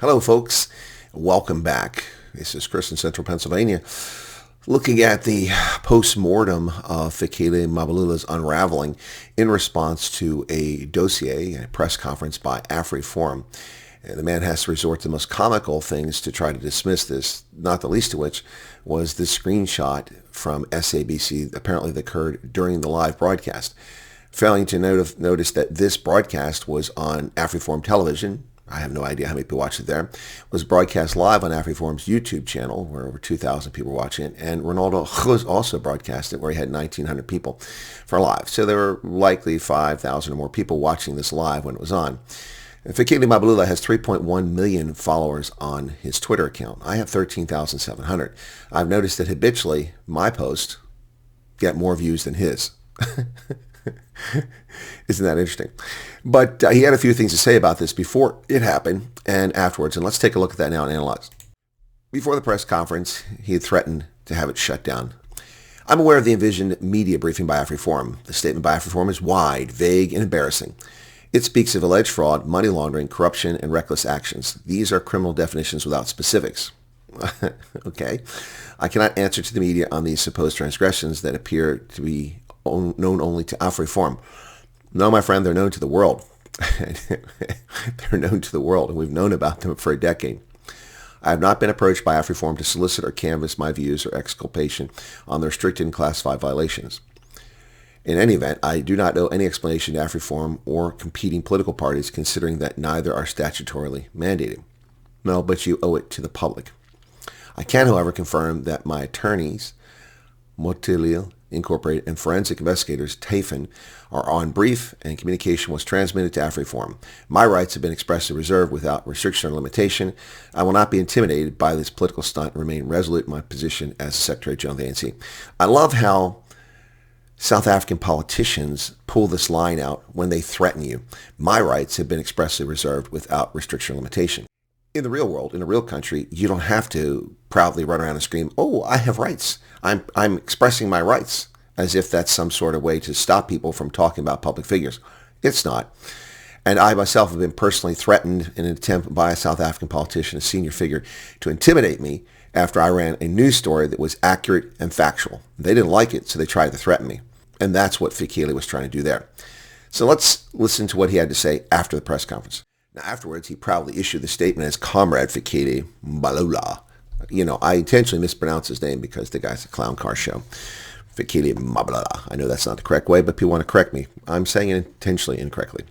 Hello, folks. Welcome back. This is Chris in Central Pennsylvania, looking at the post-mortem of Fikile Mbalula's unraveling in response to a dossier, a press conference by AFRIForum. The man has to resort to the most comical things to try to dismiss this, not the least of which was the screenshot from SABC, apparently that occurred during the live broadcast. Failing to notice that this broadcast was on AFRIForum television. I have no idea how many people watched it there. It was broadcast live on AFRIForum's YouTube channel, where over 2,000 people were watching it. And Ronaldo was also broadcast it, where he had 1,900 people for live. So there were likely 5,000 or more people watching this live when it was on. And Fikile Mbalula has 3.1 million followers on his Twitter account. I have 13,700. I've noticed that habitually my posts get more views than his. Isn't that interesting? But he had a few things to say about this before it happened and afterwards. And let's take a look at that now and analyze. Before the press conference, he had threatened to have it shut down. I'm aware of the envisioned media briefing by AFRIForum. The statement by AFRIForum is wide, vague, and embarrassing. It speaks of alleged fraud, money laundering, corruption, and reckless actions. These are criminal definitions without specifics. Okay. I cannot answer to the media on these supposed transgressions that appear to be known only to AFRIForum. No, my friend, they're known to the world. They're known to the world, and we've known about them for a decade. I have not been approached by AFRIForum to solicit or canvass my views or exculpation on their restricted and classified violations. In any event, I do not owe any explanation to AFRIForum or competing political parties, considering that neither are statutorily mandated. No, but you owe it to the public. I can, however, confirm that my attorneys, Nicklin Incorporated, and forensic investigators, Talon, are on brief, and communication was transmitted to AFRIForum. My rights have been expressly reserved without restriction or limitation. I will not be intimidated by this political stunt and remain resolute in my position as the Secretary General of the ANC. I love how South African politicians pull this line out when they threaten you. My rights have been expressly reserved without restriction or limitation. In the real world, in a real country, you don't have to proudly run around and scream, "Oh, I have rights. I'm expressing my rights," as if that's some sort of way to stop people from talking about public figures. It's not. And I myself have been personally threatened in an attempt by a South African politician, a senior figure, to intimidate me after I ran a news story that was accurate and factual. They didn't like it, so they tried to threaten me. And that's what Fikile was trying to do there. So let's listen to what he had to say after the press conference. Now, afterwards, he proudly issued the statement as Comrade Fikile Mbalula. You know, I intentionally mispronounce his name because the guy's a clown car show. Fikile Mbalula. I know that's not the correct way, but people want to correct me. I'm saying it intentionally incorrectly.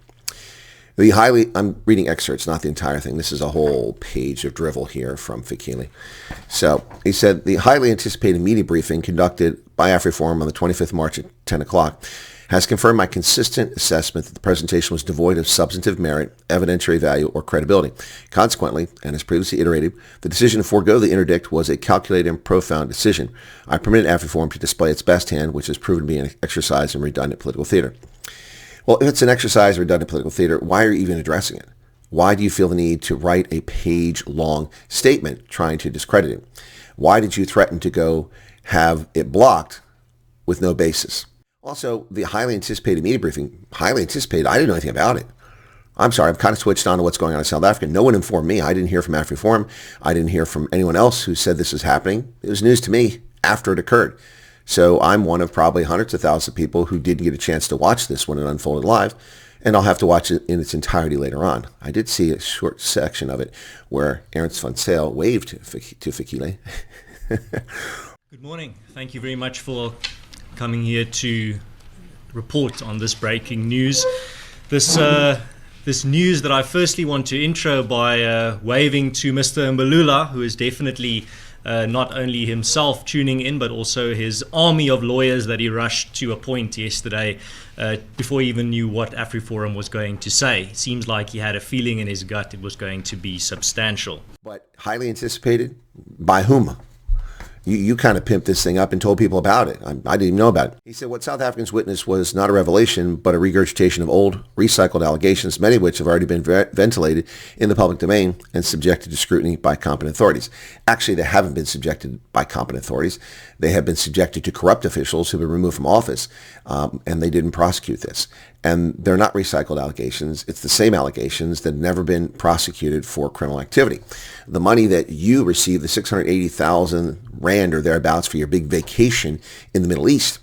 I'm reading excerpts, not the entire thing. This is a whole page of drivel here from Fikile. So he said, the highly anticipated media briefing conducted by AFRIForum on the 25th of March at 10 o'clock has confirmed my consistent assessment that the presentation was devoid of substantive merit, evidentiary value, or credibility. Consequently, and as previously iterated, the decision to forego the interdict was a calculated and profound decision. I permitted AFRIForum to display its best hand, which has proven to be an exercise in redundant political theater. Well, if it's an exercise in redundant political theater, why are you even addressing it? Why do you feel the need to write a page-long statement trying to discredit it? Why did you threaten to go have it blocked with no basis? Also, the highly anticipated media briefing, highly anticipated, I didn't know anything about it. I'm sorry, I've kind of switched on to what's going on in South Africa. No one informed me. I didn't hear from AFRIForum. I didn't hear from anyone else who said this was happening. It was news to me after it occurred. So I'm one of probably hundreds of thousands of people who didn't get a chance to watch this when it unfolded live, and I'll have to watch it in its entirety later on. I did see a short section of it where Ernst van Zyl waved to Fikile. Good morning. Thank you very much for coming here to report on this breaking news. This news that I firstly want to intro by waving to Mr. Mbalula, who is definitely not only himself tuning in, but also his army of lawyers that he rushed to appoint yesterday before he even knew what AFRIForum was going to say. It seems like he had a feeling in his gut it was going to be substantial. But highly anticipated? By whom? You kind of pimped this thing up and told people about it. I didn't even know about it. He said what South Africans witnessed was not a revelation, but a regurgitation of old, recycled allegations, many of which have already been ventilated in the public domain and subjected to scrutiny by competent authorities. Actually, they haven't been subjected by competent authorities. They have been subjected to corrupt officials who have been removed from office, and they didn't prosecute this. And they're not recycled allegations. It's the same allegations that have never been prosecuted for criminal activity. The money that you received, the 680,000 rand or thereabouts for your big vacation in the Middle East,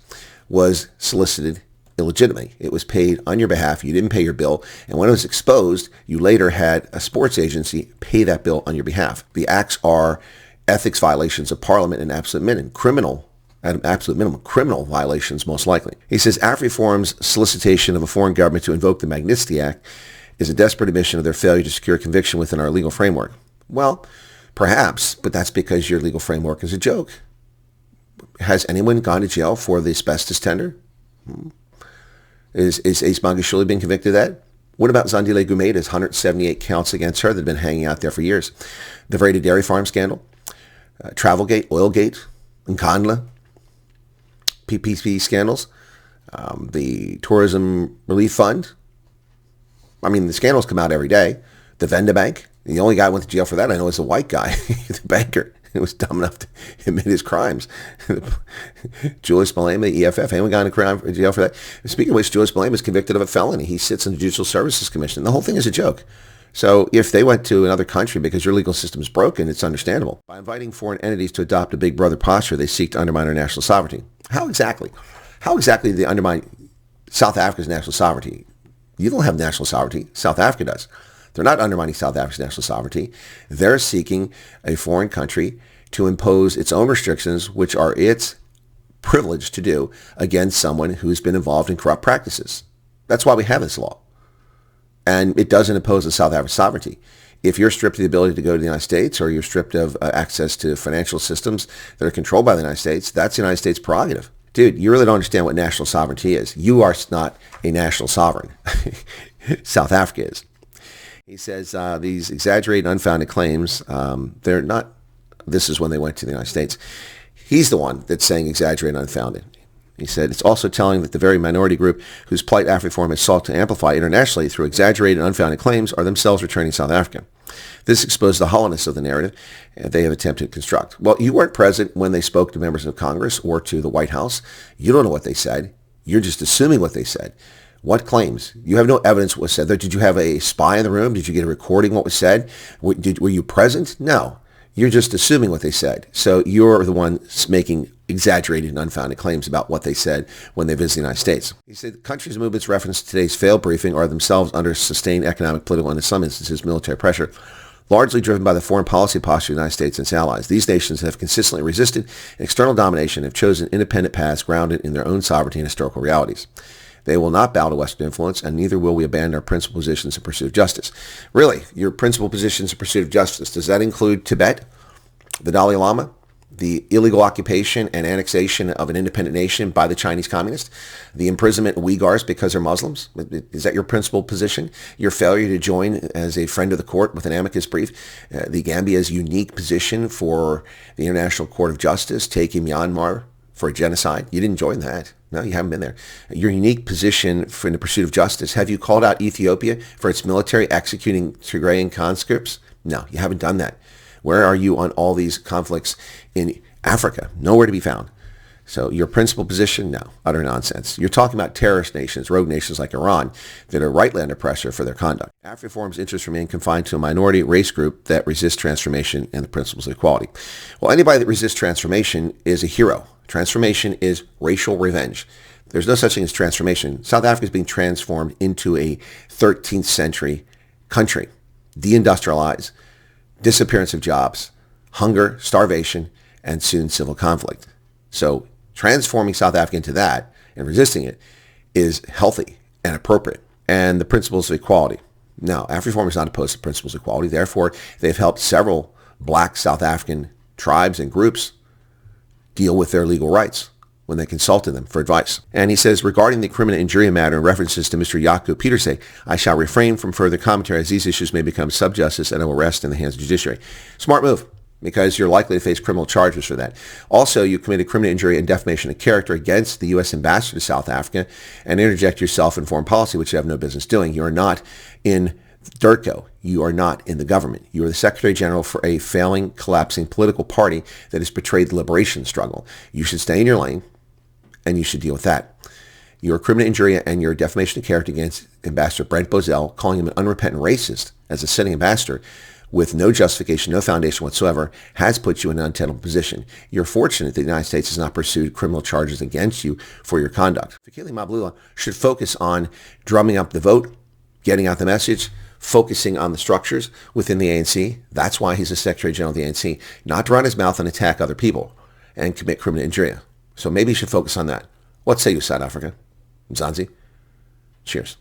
was solicited illegitimately. It was paid on your behalf. You didn't pay your bill. And when it was exposed, you later had a sports agency pay that bill on your behalf. The acts are ethics violations of Parliament and absolute minimum, criminal violations most likely. He says AFRIForum's solicitation of a foreign government to invoke the Magnitsky Act is a desperate admission of their failure to secure conviction within our legal framework. Well, perhaps, but that's because your legal framework is a joke. Has anyone gone to jail for the asbestos tender? Is Ace Magashule been convicted of that? What about Zandile Gumeda's 178 counts against her that have been hanging out there for years? The Vereda Dairy Farm scandal, Travelgate, Oilgate, Nkandla, PPP scandals, the Tourism Relief Fund. I mean, the scandals come out every day. The Venda Bank. The only guy who went to jail for that I know is a white guy, the banker. He was dumb enough to admit his crimes. Julius Malema, EFF, anyone gone to jail for that? Speaking of which, Julius Malema is convicted of a felony. He sits in the Judicial Services Commission. The whole thing is a joke. So if they went to another country because your legal system is broken, it's understandable. By inviting foreign entities to adopt a big brother posture, they seek to undermine our national sovereignty. How exactly? How exactly do they undermine South Africa's national sovereignty? You don't have national sovereignty. South Africa does. They're not undermining South Africa's national sovereignty. They're seeking a foreign country to impose its own restrictions, which are its privilege to do, against someone who's been involved in corrupt practices. That's why we have this law. And it doesn't impose the South African sovereignty. If you're stripped of the ability to go to the United States, or you're stripped of access to financial systems that are controlled by the United States, that's the United States prerogative. Dude, you really don't understand what national sovereignty is. You are not a national sovereign. South Africa is. He says these exaggerated, unfounded claims, they're not, this is when they went to the United States. He's the one that's saying exaggerated, unfounded. He said, it's also telling that the very minority group whose plight AFRIForum has sought to amplify internationally through exaggerated and unfounded claims are themselves returning South Africa. This exposes the hollowness of the narrative they have attempted to construct. Well, you weren't present when they spoke to members of Congress or to the White House. You don't know what they said. You're just assuming what they said. What claims? You have no evidence what was said there. Did you have a spy in the room? Did you get a recording of what was said? Were you present? No. You're just assuming what they said. So you're the one making exaggerated and unfounded claims about what they said when they visited the United States. He said countries and movements referenced to today's failed briefing are themselves under sustained economic, political, and in some instances military pressure, largely driven by the foreign policy posture of the United States and its allies. These nations have consistently resisted external domination and have chosen independent paths grounded in their own sovereignty and historical realities. They will not bow to Western influence, and neither will we abandon our principal positions in pursuit of justice. Really, your principal positions in pursuit of justice, does that include Tibet, the Dalai Lama, the illegal occupation and annexation of an independent nation by the Chinese communists, the imprisonment of Uyghurs because they're Muslims? Is that your principal position? Your failure to join as a friend of the court with an amicus brief, the Gambia's unique position for the International Court of Justice taking Myanmar for a genocide? You didn't join that. No, you haven't been there. Your unique position in the pursuit of justice. Have you called out Ethiopia for its military executing Tigrayan conscripts? No, you haven't done that. Where are you on all these conflicts in Africa? Nowhere to be found. So your principal position? No, utter nonsense. You're talking about terrorist nations, rogue nations like Iran, that are rightly under pressure for their conduct. AFRIForum's interests remain confined to a minority race group that resists transformation and the principles of equality. Well, anybody that resists transformation is a hero. Transformation is racial revenge. There's no such thing as transformation. South Africa is being transformed into a 13th century country. Deindustrialized, disappearance of jobs, hunger, starvation, and soon civil conflict. So transforming South Africa into that and resisting it is healthy and appropriate. And the principles of equality. No, AFRIForum is not opposed to principles of equality. Therefore, they've helped several black South African tribes and groups deal with their legal rights when they consulted them for advice. And he says, regarding the criminal injury matter and references to Mr. Jaco Pieterse, I shall refrain from further commentary as these issues may become sub-justice and it will rest in the hands of the judiciary. Smart move, because you're likely to face criminal charges for that. Also, you committed criminal injury and defamation of character against the U.S. ambassador to South Africa and interject yourself in foreign policy, which you have no business doing. You are not in DIRTCO. You are not in the government. You are the Secretary General for a failing, collapsing political party that has betrayed the liberation struggle. You should stay in your lane, and you should deal with that. Your criminal injury and your defamation of character against Ambassador Brent Bozell, calling him an unrepentant racist as a sitting ambassador with no justification, no foundation whatsoever, has put you in an untenable position. You're fortunate that the United States has not pursued criminal charges against you for your conduct. Fikile Mbalula should focus on drumming up the vote, getting out the message, focusing on the structures within the ANC. That's why he's the Secretary General of the ANC, not to run his mouth and attack other people and commit criminal injury. So maybe he should focus on that. What say you, South Africa? Mzansi? Cheers.